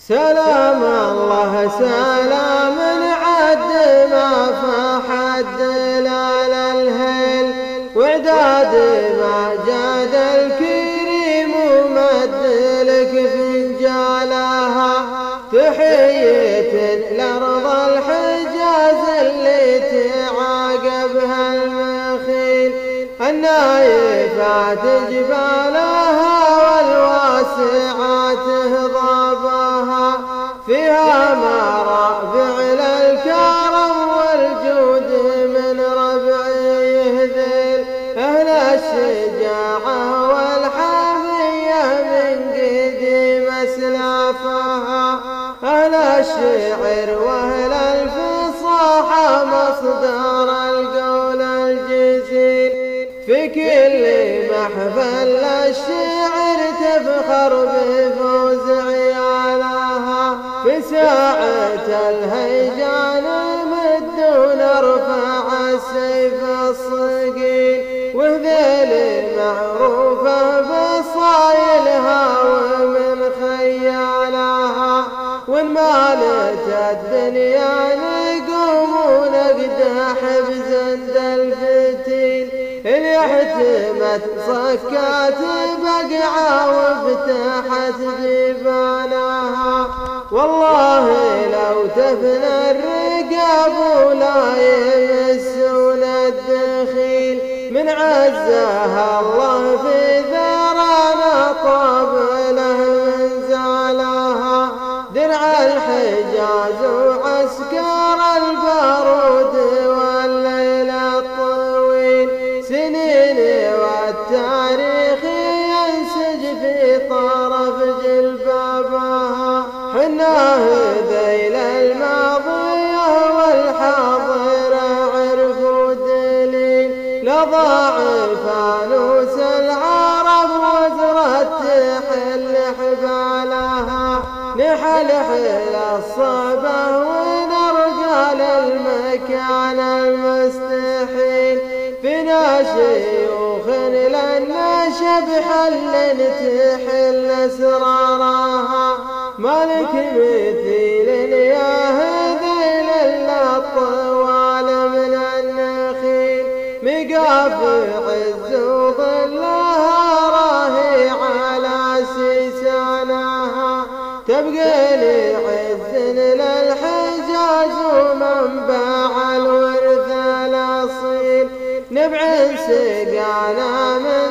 سلام الله سلام عد ما فحد لا للهيل وعداد ما جاد الكريم ومد لك فنجالها تحية لأرض الحجاز اللي تعاقبها المخيل النايفات جبالها والواسعات هضابها فيها مرافع للكرم والجود من ربعي يهذل أهل الشجاعة والحمية من قديم أسلافها أهل الشعر وأهل الفصاحة مصدر القول الجزيل في كل محفل الشعر تفخر بفوز عيالها في ساعة الهيجان نمد ونرفع السيف الصقيل وذيل معروفة بصايلها ومن خيالها وإن مالت الدنيا نقوم ونقدح بزند الفتيل اللي احتمت صكات بقعة وفتحت بيبانها والله لو تفنى الرقاب ولا يمسون الدخيل من عزها الله في ذرانا طاب له من زالها درع الحجاز وعسكر البارود والليل الطويل سنين والتاريخ ينسج في طرف جلبابها حناه ذيل الماضية والحاضر عرفوا دليل لضاع فانوس العرب وزرت تحل حبالها نحل حل الصبا ونرجى للمكان المستحيل فينا شيوخ لنا شبح تحل اسرارها مالك مثيل يا هذيل الطوال من النخيل مقافع عز وظلها راهي على سيسانها تبقى لي عز للحجاز ومنبع الورث الأصيل نبع سقانا من